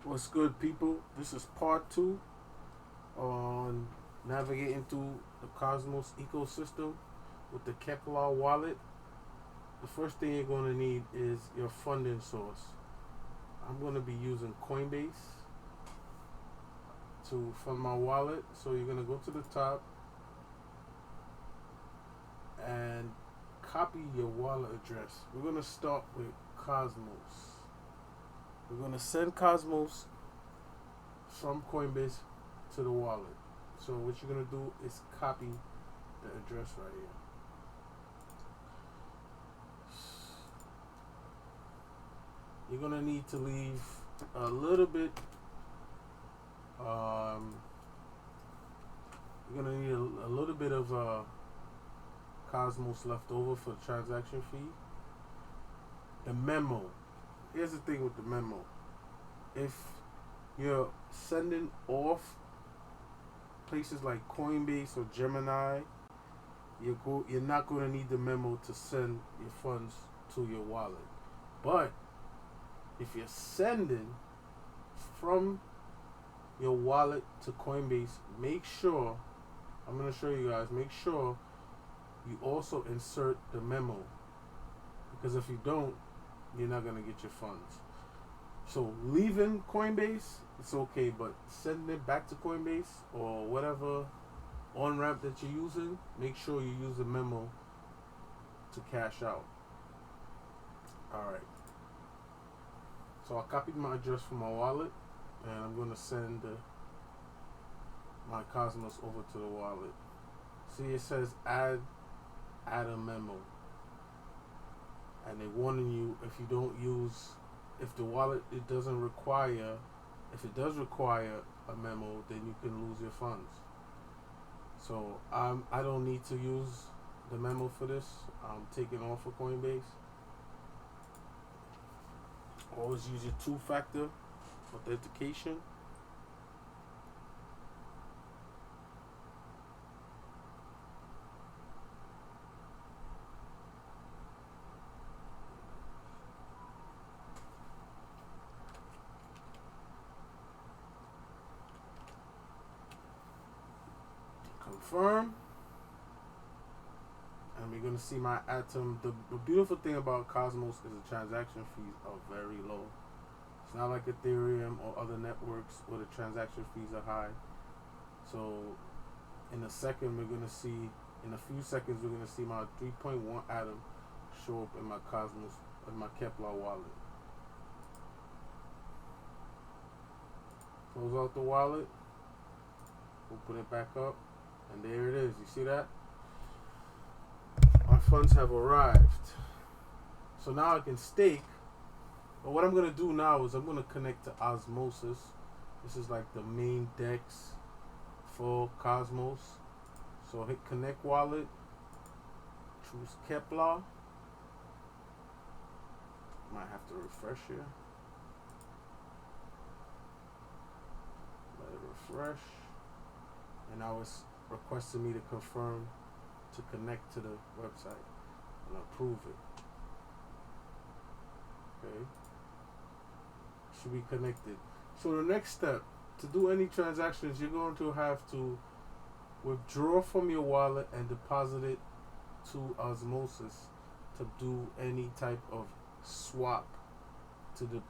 What's good, people? This is part two on navigating through the Cosmos ecosystem with the keplr wallet. The first thing you're going to need is your funding source. I'm going to be using Coinbase to fund my wallet. So you're going to go to the top and copy your wallet address. We're going to start with Cosmos. We're going to send Cosmos from Coinbase to the wallet. So what you're gonna do is copy the address right here. You're gonna need to leave a little bit. You're gonna need a little bit of Cosmos left over for the transaction fee. The memo. Here's the thing with the memo. If you're sending off places like Coinbase or Gemini, you're not going to need the memo to send your funds to your wallet. But if you're sending from your wallet to Coinbase, make sure, I'm going to show you guys, make sure you also insert the memo. Because if you don't, you're not going to get your funds. So leaving Coinbase, it's okay, but sending it back to Coinbase or whatever on-ramp that you're using, make sure you use the memo to cash out. Alright. So I copied my address from my wallet and I'm going to send my Cosmos over to the wallet. See, it says add a memo. And they're warning you if you don't use, if the wallet, it doesn't require, if it does require a memo, then you can lose your funds. So I don't need to use the memo for this. I'm taking off of Coinbase. Always use your two-factor authentication. Confirm. And we're going to see my Atom. The beautiful thing about Cosmos is the transaction fees are very low. It's not like Ethereum or other networks where the transaction fees are high. So in a second, we're going to see, in a few seconds, we're going to see my 3.1 Atom show up in my Cosmos, in my keplr wallet. Close out the wallet. We'll put it back up. And there it is. You see that? My funds have arrived. So now I can stake. But what I'm going to do now is I'm going to connect to Osmosis. This is like the main DEX for Cosmos. So hit connect wallet. Choose keplr. Might have to refresh here. Let it refresh. And now it's requesting me to confirm to connect to the website and approve it. Okay. Should be connected. So the next step, to do any transactions, you're going to have to withdraw from your wallet and deposit it to Osmosis to do any type of swap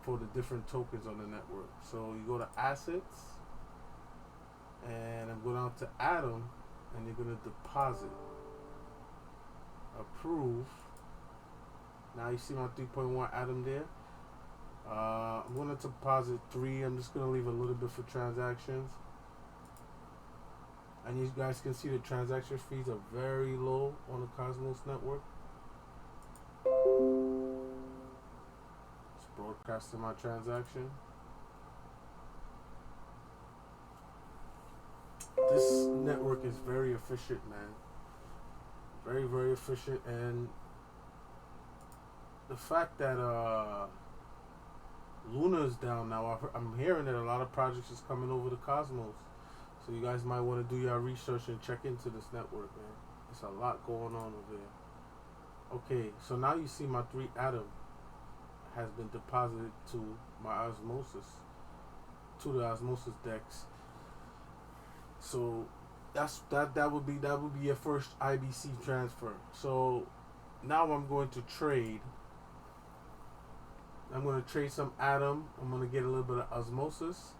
for the different tokens on the network. So you go to assets and I'm going down to Atom and you're going to deposit. Approve. Now you see my 3.1 Atom there. I'm going to deposit 3. I'm just going to leave a little bit for transactions. And you guys can see the transaction fees are very low on the Cosmos network. Just broadcasting my transaction. This network is very efficient, man. Very, very efficient. And the fact that Luna is down now, I'm hearing that a lot of projects is coming over to Cosmos. So you guys might want to do your research and check into this network, man. There's a lot going on over there. Okay, so now you see my 3 Atom has been deposited to my Osmosis. to the osmosis DEX. So that would be your first IBC transfer. So now I'm going to trade. I'm going to trade some Atom. I'm going to get a little bit of osmosis.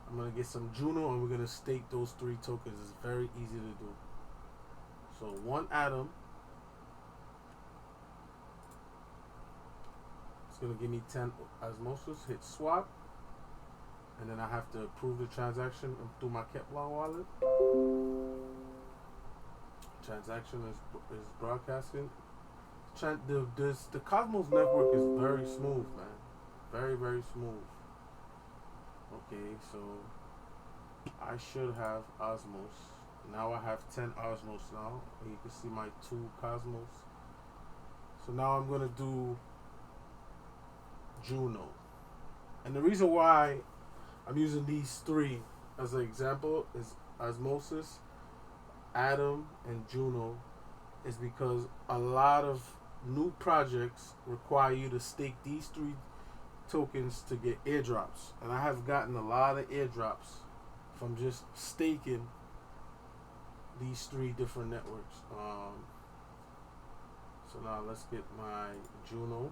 I'm going to get some Juno, and we're going to stake those 3 tokens. It's very easy to do. So 1 Atom. It's going to give me 10 osmosis. Hit swap. And then I have to approve the transaction through my keplr wallet. Transaction is broadcasting. The Cosmos network is very smooth, man. Very, very smooth. Okay, so I should have Osmos. Now I have 10 Osmos now. And you can see my 2 Cosmos. So now I'm going to do Juno. And the reason why I'm using these 3 as an example is Osmosis, Atom, and Juno is because a lot of new projects require you to stake these 3 tokens to get airdrops. And I have gotten a lot of airdrops from just staking these 3 different networks. So now let's get my Juno.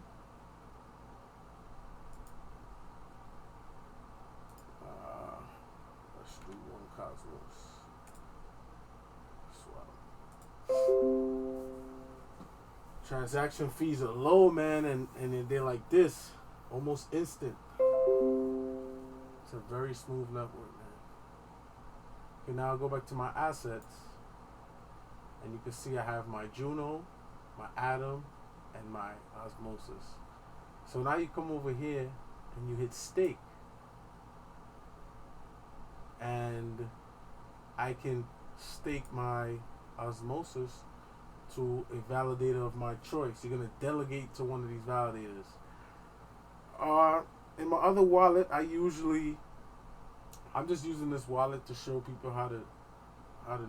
Let's do 1 Cosmos. Swap. Transaction fees are low, man, and they're like this, almost instant. It's a very smooth network, man. Okay, now I'll go back to my assets, and you can see I have my Juno, my Atom, and my Osmosis. So now you come over here and you hit stake, and I can stake my Osmosis to a validator of my choice. You're gonna delegate to one of these validators. In my other wallet, I'm just using this wallet to show people how to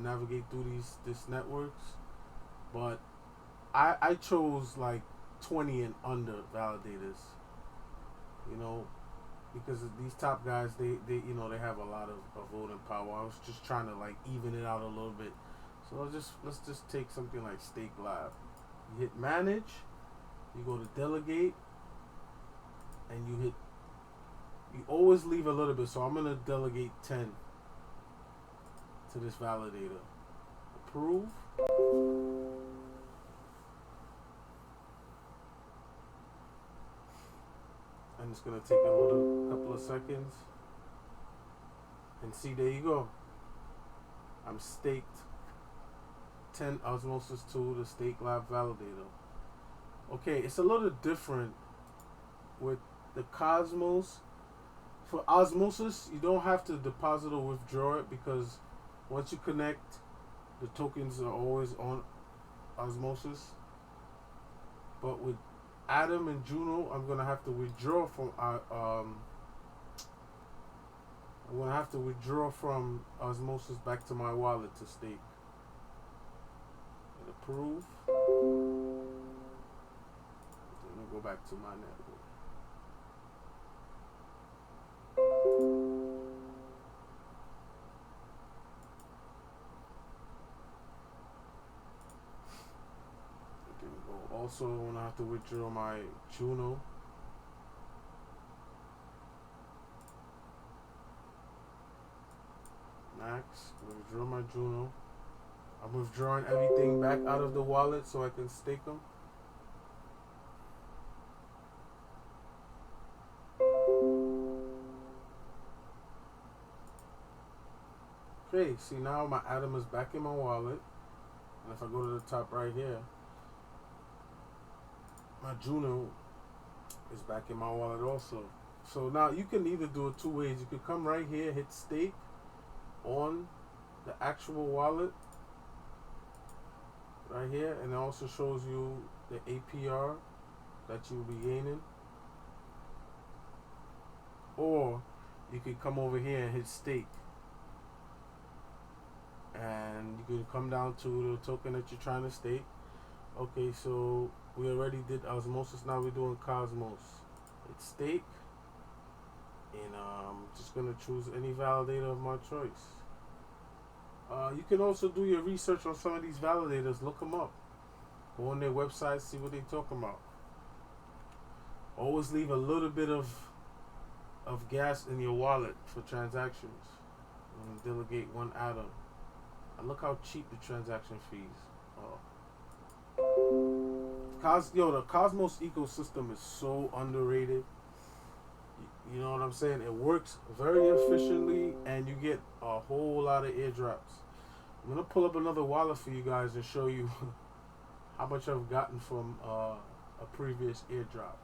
navigate through these networks. But I chose like 20 and under validators, you know, because these top guys, they they have a lot of voting power. I was just trying to like even it out a little bit. So let's just take something like Stake Lab. You hit manage, you go to delegate, and you always leave a little bit. So I'm gonna delegate 10 to this validator. Approve. And it's gonna take a couple of seconds. And see, there you go. I'm staked 10 Osmosis to the Stake Lab validator. Okay, it's a little different with the Cosmos. For Osmosis, you don't have to deposit or withdraw it because once you connect, the tokens are always on Osmosis. But with Atom and Juno, I'm gonna have to withdraw from Osmosis back to my wallet to stake. And approve. Then we'll go back to my network. Also, when I have to withdraw my Juno, max, withdraw my Juno. I'm withdrawing everything back out of the wallet so I can stake them. Okay, see now my Atom is back in my wallet, and if I go to the top right here, my Juno is back in my wallet also. So now you can either do it 2 ways. You could come right here, hit stake on the actual wallet right here, and it also shows you the APR that you'll be gaining. Or you could come over here and hit stake, and you can come down to the token that you're trying to stake. Okay, so we already did Osmosis, now we're doing Cosmos. It's stake. and just gonna choose any validator of my choice. You can also do your research on some of these validators. Look them up. Go on their website, see what they're talking about. Always leave a little bit of gas in your wallet for transactions. Delegate one atom. And look how cheap the transaction fees are. The Cosmos ecosystem is so underrated. You know what I'm saying? It works very efficiently, and you get a whole lot of airdrops. I'm gonna pull up another wallet for you guys and show you how much I've gotten from a previous airdrop.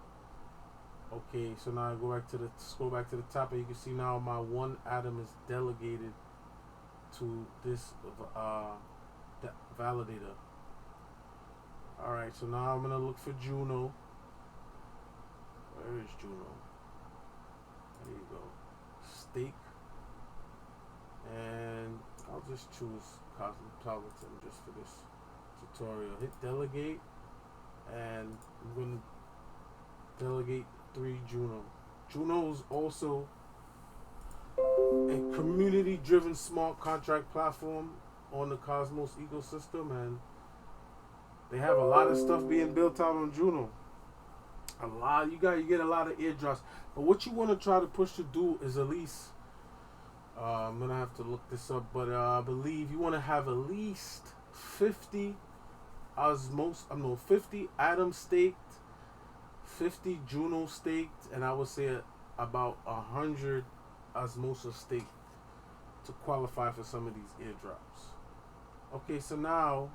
Okay, so now I scroll back to the top, and you can see now my one atom is delegated to this validator. Alright, so now I'm gonna look for Juno. Where is Juno? There you go. Stake. And I'll just choose Cosmopolitan just for this tutorial. Hit delegate, and I'm gonna delegate 3 Juno. Juno is also a community-driven smart contract platform on the Cosmos ecosystem, and they have a lot of stuff being built out on Juno. You get a lot of airdrops. But what you want to try to push to do is at least I'm gonna have to look this up, but I believe you want to have at least 50 50 Atom staked, 50 Juno staked, and I would say about 100 Osmosis staked to qualify for some of these airdrops. Okay, so now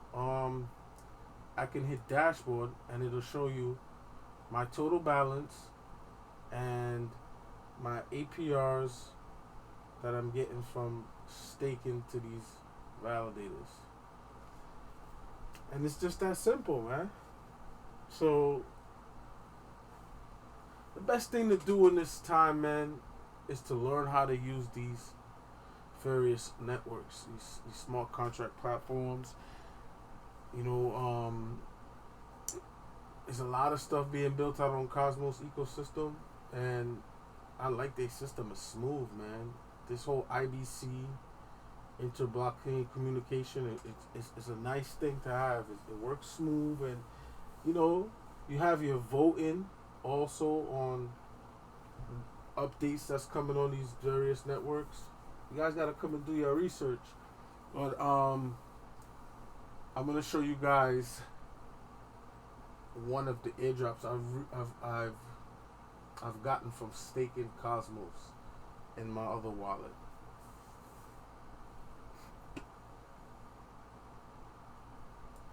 I can hit dashboard, and it'll show you my total balance and my APRs that I'm getting from staking to these validators. And it's just that simple, man. So the best thing to do in this time, man, is to learn how to use these various networks, these smart contract platforms. You know, there's a lot of stuff being built out on Cosmos ecosystem, and I like their system. It's smooth, man. This whole IBC, inter-blockchain communication, it's a nice thing to have. It works smooth, and you know, you have your voting also on updates that's coming on these various networks. You guys gotta come and do your research. But I'm gonna show you guys one of the airdrops I've gotten from staking Cosmos in my other wallet.